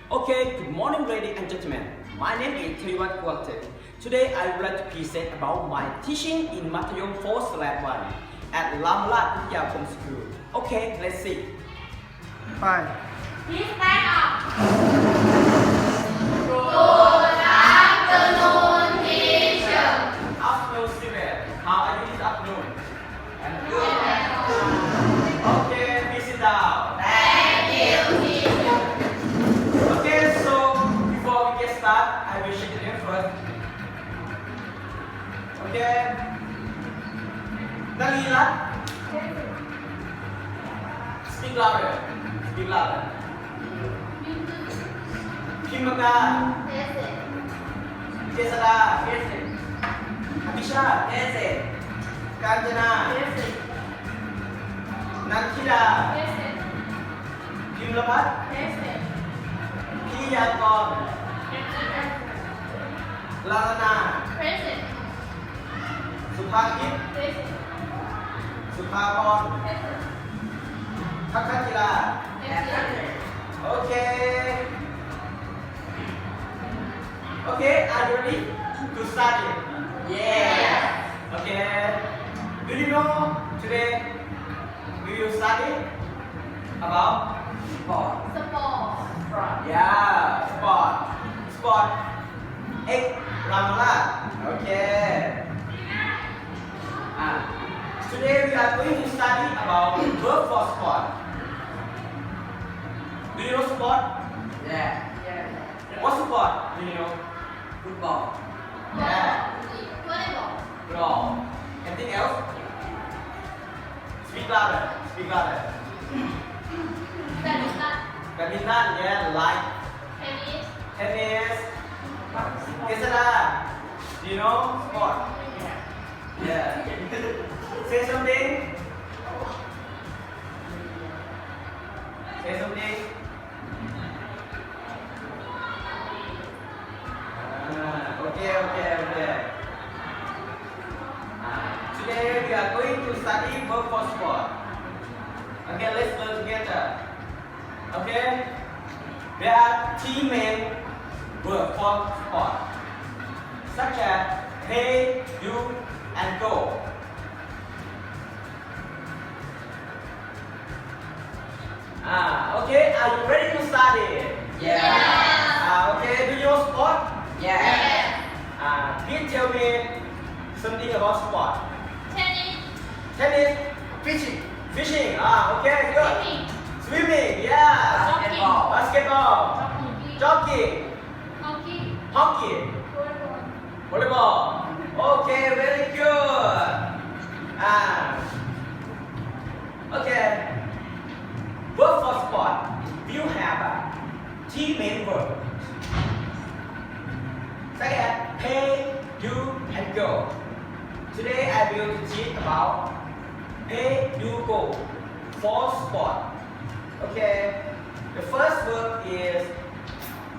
Okay, good morning ladies and gentlemen. My name is Twiwat. Today I would like to present about my teaching in Matayom 4/1 at Lamlat Yakom School. Okay, let's see. Bye. Please stand up. Good afternoon, teacher. Afternoon, student. How are you this afternoon? Okay, please sit down. Thank you, teacher. Okay, so before we get started, I will shake your name first. Okay. Nalilat. Speak louder. Speak louder. Kimaka. Present. Jesada. Present. Amisha. Present. Kanjana. Present. Nankida. Present. Kimlapat. Present. Piyakon. Lalana. Present. Supakit. Present. Supakon. Present. Kakakila. Present. Okay. Okay, are you ready to study? Yes. Okay. Do you know today we will study about sport? Support. Yeah, sport. Sport. X Ramalat. Okay. Today we are going to study about verb for sport. Do you know sport? Yeah. What sport do you know? Football. Yeah. Volleyball. Ball. Anything else? Speak louder. Speak louder. Badminton. Badminton, yeah, like Tennis. tennis. Kesada. Do you know sport? Yeah. Say something. Say something. Okay. Today we are going to study verb for sport. Okay, let's learn together. Okay? There are three main verbs for sport, such as play, do, and go. Okay, are you ready to study? Yeah. Okay, do you know sport? Yes. Please tell me something about sport. Tennis. Tennis, Fishing. fishing. Okay, good. Swimming. Swimming, yeah. Basketball. Basketball, Hockey. jogging, Hockey. hockey, Volleyball. volleyball. Okay, very good. Okay. Verb for sport. You have three main verbs. Second, pay, do, and go. Today I will teach about pay, do, go for sport. Okay. The first verb is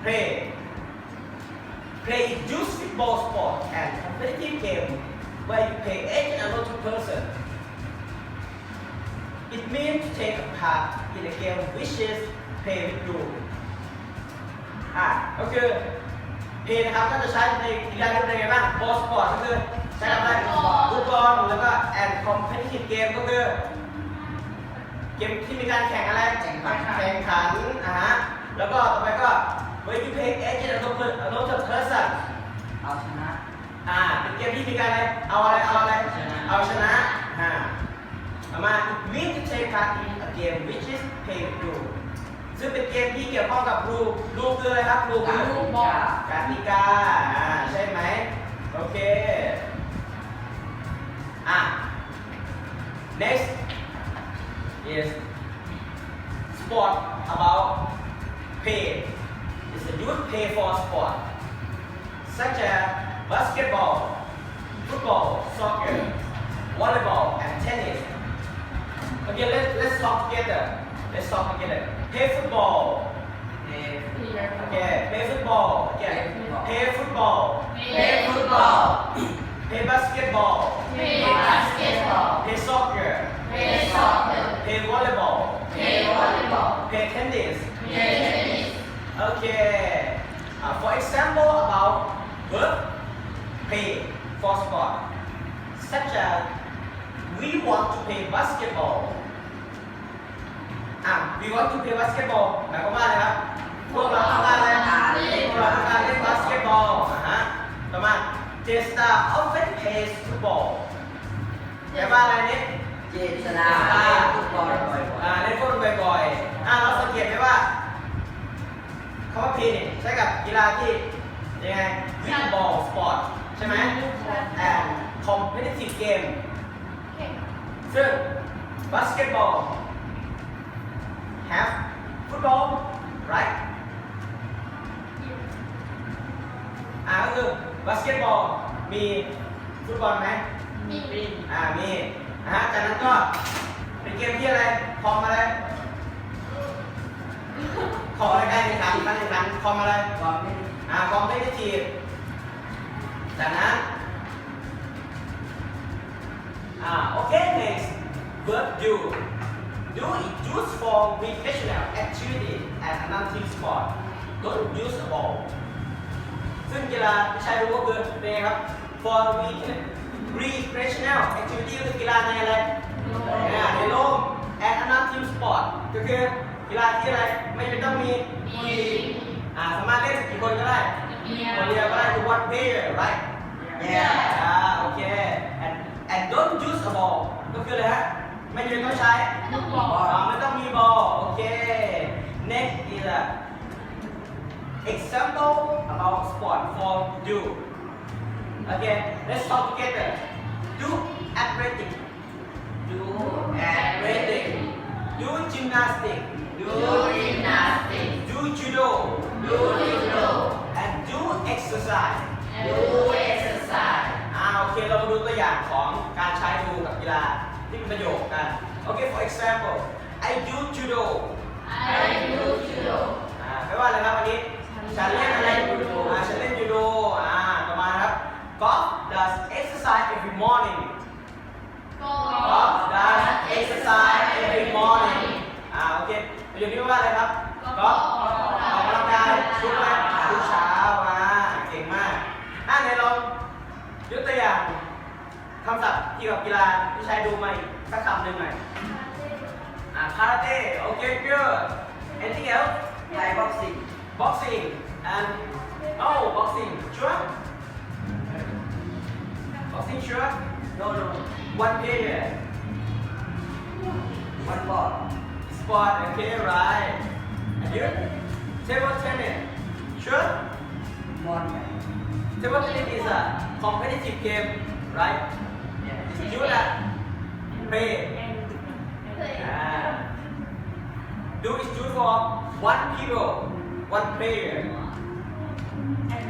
play. Play is used football sport and competitive game where you play against another person. It means to take a part in a game which is play with you. ก็คือเพย์นะครับก็จะใช้ในกีฬาที่เป็นไงบ้างบอลสปอร์ตก็คือใช้ทำอะไรฟุตบอลแล้วก็แอนด์คอมเพทิทีฟเกมก็คือเกมที่มีการแข่งอะไรแข่งขันแล้วก็ต่อไปก็ when you play against another person เอาชนะ เป็นเกมที่มีการอะไรเอาชนะต่อมา it means to take part in a game which is play with you ซึ่งเป็นเกมที่เกี่ยวข้องกับรูคืออะไรครับรูคือกติกาใช่ไหมโอเคnext is sport about pay it's a youth pay for sport such as basketball football soccer volleyball and tennis okay let's talk together play football. Okay, play football. Yeah. Play football. Play basketball. Play soccer. Play volleyball. Play tennis. Okay. For example, about verb pay for sport, such as we want to play basketball. We want to play basketball หมายความว่าอะไรครับพวกเราต้องการอะไรพวกเราต้องการเล่นบาสเกตบอลต่อมา Jester often plays football แปลว่าอะไรเนี่ย เจษฎาเล่นฟุตบอลบ่อย เล่นฟุตบอลบ่อยๆเราสังเกตไหมว่าคำว่า P เนี่ยใช้กับกีฬาที่ยังไงวิ่งบอลสปอร์ตใช่ไหม and competitive game ซึ่ง basketball have football right ก็คือบาสเกตบอลมีฟุตบอลไหมมี มีจากนั้นก็เป็นเกมที่อะไรคอมอะไรขออะไรได้ในการแข่งขันคอมอะไร ๆความไม่ คอมเพลทีฟจากนั้นโอเค next verb do is used for recreational activity and another sport don't use a ball ซึ่งกีฬาที่ใช้รู้ก็คือเป็นไงครับ for recreational activity คือกีฬาในอะไรในโลก and another team sport ก็คือกีฬาที่อะไรไม่จำเป็นต้องมีสามารถเล่นกี่คนก็ได้คนเดียวก็ได้คือ one player rightโอเค and don't use a ball ก็คืออะไรฮะไม่จำเป็นต้องใช้ไม่ต้องมีบอลโอเค next is a example about sport for do okay let's talk together do athletic do gymnastics do judo and do exercise โอเคเรามาดูตัวอย่างของการใช้ดูกับกีฬาที่เป็นประโยชน์กัน โอเค for example I do judo แปลว่าอะไรครับวันนี้ฉันเล่นอะไรฉันเล่นยูโดต่อมาครับ Golf does exercise every morning Golf does exercise every morning โอเคประโยคนี้ว่าอะไรครับ Golf ออกกำลังกายทุกวันทุกเช้าเก่งมากไหนลองยกตัวอย่างคำศัพท์เกี่ยวกับกีฬาที่ใช้ดูมาอีกสักคำหนึ่งหน่อยคาราเต้โอเค good anything else ไทยบ็อกซิ่ง boxing and boxing sure boxing sure no one player one ball sport okay right and you table tennis sure ball table tennis is a competitive game right you that play do is used for one people one player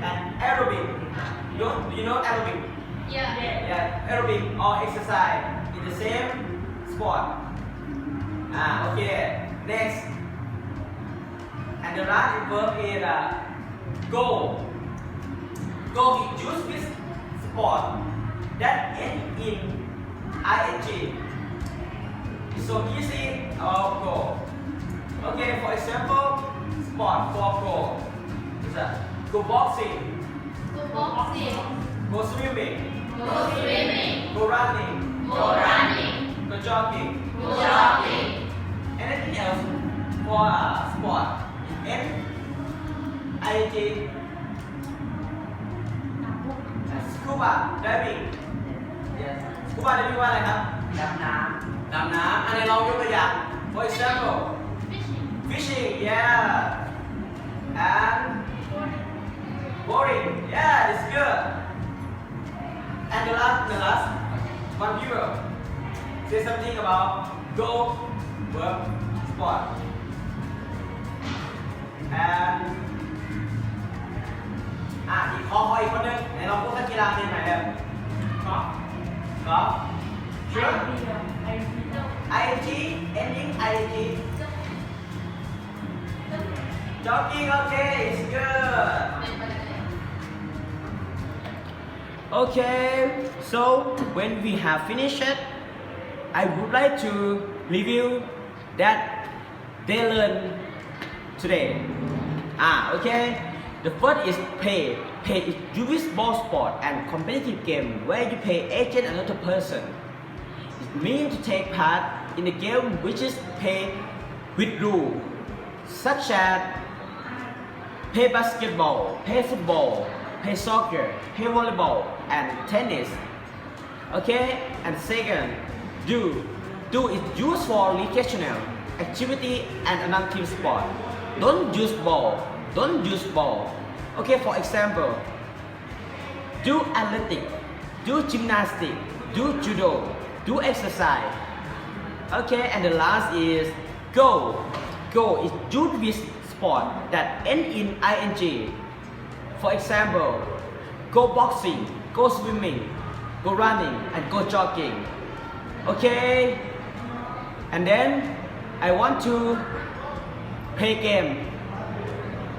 and aerobic you know aerobic aerobic or exercise in the same sport okay next and the last verb is go is used with sport that end in ing it's so easy go okay for example sport for go is go boxing go swimming go running go jogging anything else for sport N ing scuba diving scuba diving ว่าอะไรครับดำน้ ดำน้ำลองยกตัวอย่าง for example fishing and boring it's good and the last one viewer say something about go verb sport and อีกอีกคนนึงไหนลองพูดทักกีฬาเป็นไหนแบบgolf sure ing ending ing jogging okay it's good okay so when we have finished it I would like to review that they learned today Okay. The first is pay. Pay is Jewish ball sport and competitive game where you pay agent another person. It means to take part in a game which is pay with rule, such as play basketball, play football, play soccer, play volleyball, and tennis. Okay, and second, do. Do is used for recreational activity and another team sport. Don't use ball. Don't use ball. Okay, for example, do athletic, do gymnastics, do judo, do exercise. Okay, and the last is go. Go is used with sport that end in ing. For example, go boxing, go swimming, go running, and go jogging. Okay, and then I want to play game,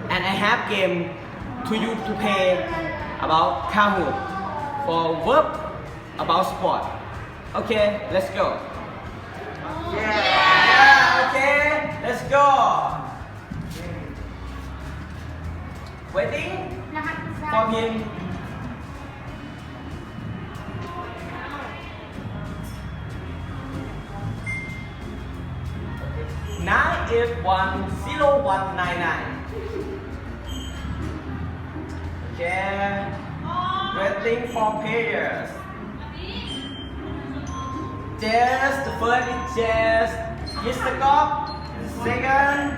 and I have game to you to play about Kahoot for verb about sport. Okay, let's go. Yeah, okay, let's go. Waiting รหัสภาษา for him. Nine eight one 0199. Okay. Waiting for players. Jess, the first is Jess. Mr. Gop, second.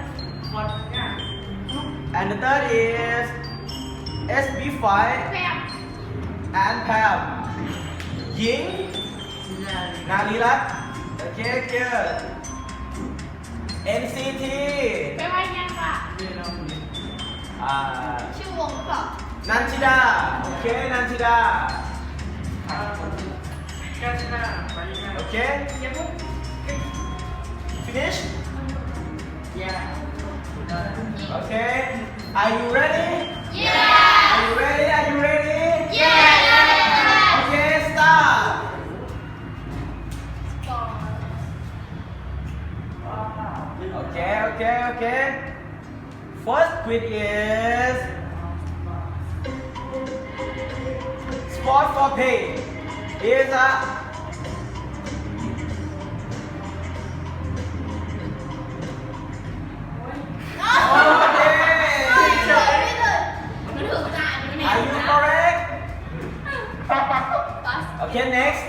And the third is SB5 แพม and Pam. Ying, Nalilat. Okay, good. NCT. ไปไว้ยังค่ะ ชื่อวงหรือเปล่า Nantida. Okay, Nantida. Okay. Finish? Okay. Are you ready? Yeah Are you ready? Are you ready? Yeah Okay, start. Okay. First quiz is sport for pay. Is a Are you correct? Okay, next.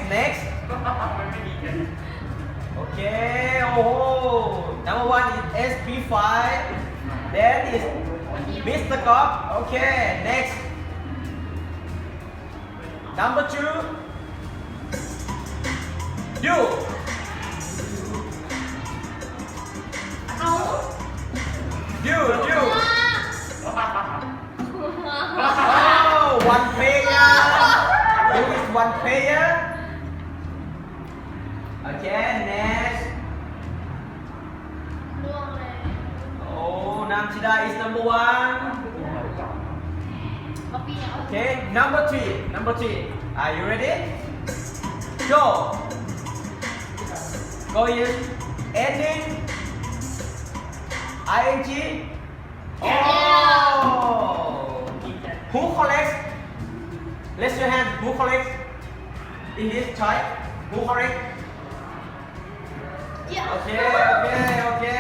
Okay, oh, number one is SP5. Then is Mr. Cop. Okay, next. Number two. You. เอา You. Oh, one player. You is one player. Okay, next. ล่วงเลย Oh, Namchida is number one. มาปีเอา Okay, number three. Are you ready? Go. Go is ending. ing. Oh. Who collects? Raise your hand. Who collects? In this choice. Who collects? เยี่ยม Okay.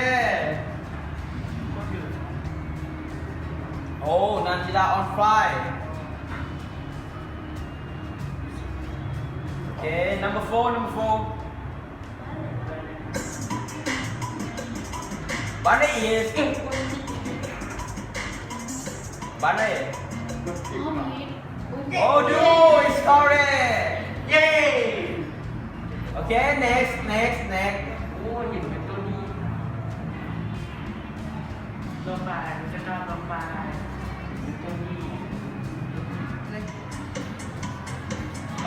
Oh, Nanjida on fire. Okay, number four. Bunny is Bunny. เอามี Oh, no, it's correct. Yay. Okay, next. โอ้เห็นเป็นตัวนี้ตัวปลายมันจะนอนตัวปลายตัวนี้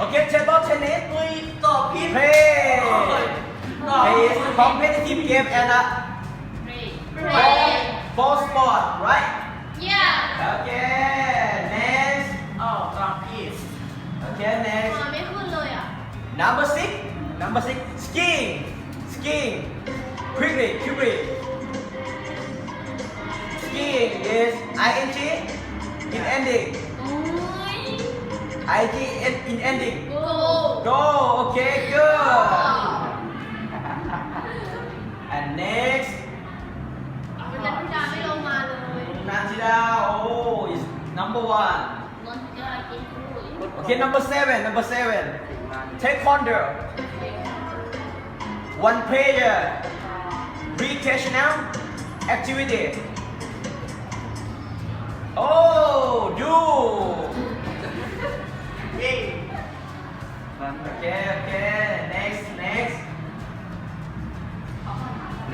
Okay, table tennis. อุ้ยตอบผิด Play. Play is competitive game and a เรย์ ball sport, right? เยี่ยม Okay, next. อ้าวตอบผิด Okay, next. มาไม่ขึ้นเลยอ่ะ Number six. Skiing. Quickly. speaking is ing in ending. โอ้ย ing in ending. โอ้ Go. Okay, good. And next, วันนั้นพี่ดาไม่ลงมาเลย Nanjida. Oh, is number one. นนท์จะกินคุย Okay, number seven. Number seven. Taekwondo. One player. Recreational activity. Oh, you. Okay, okay. Next.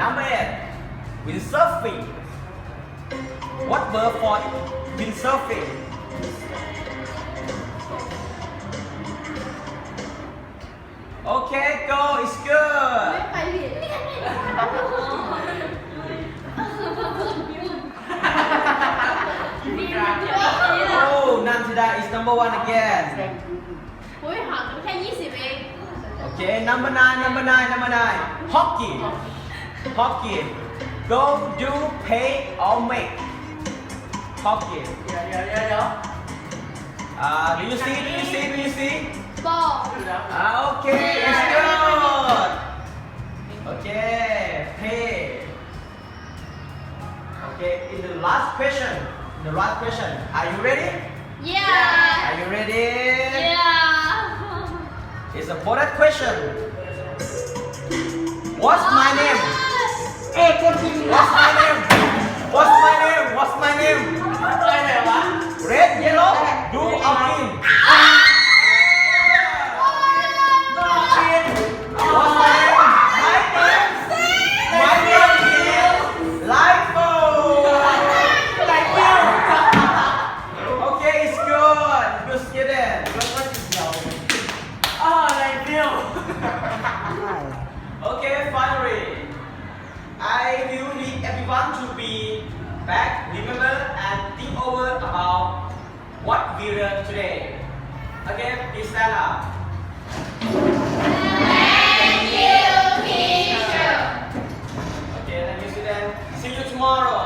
Number eight. Windsurfing. What verb for windsurfing? Okay, go. It's ไม่ good. ไปผิดมีเยอะนี่นะ Oh, Nanjida is number one again. โอ้ยห่างกันแค่20เอง Okay, number nine. Hockey. Go, do, pay, or make. Hockey. เดี๋ยว Do you see? บอก Okay, it's good. Okay, pay. Okay, in the last question. Are you ready? yeah Are you ready? yeah It's a important question. What's my name? เอ๊ะคนจริง What's my name? What's my name? อะไรไหนวะ Red, yellow, blue, or green? What's my name? My name is Lifo. Okay, it's good. Good student. อะไรเดียว Okay, finally, I will need everyone to be back, remember, and think over about what we learned today. Okay, please stand up. thank you teacher Okay, thank you, student. See you tomorrow.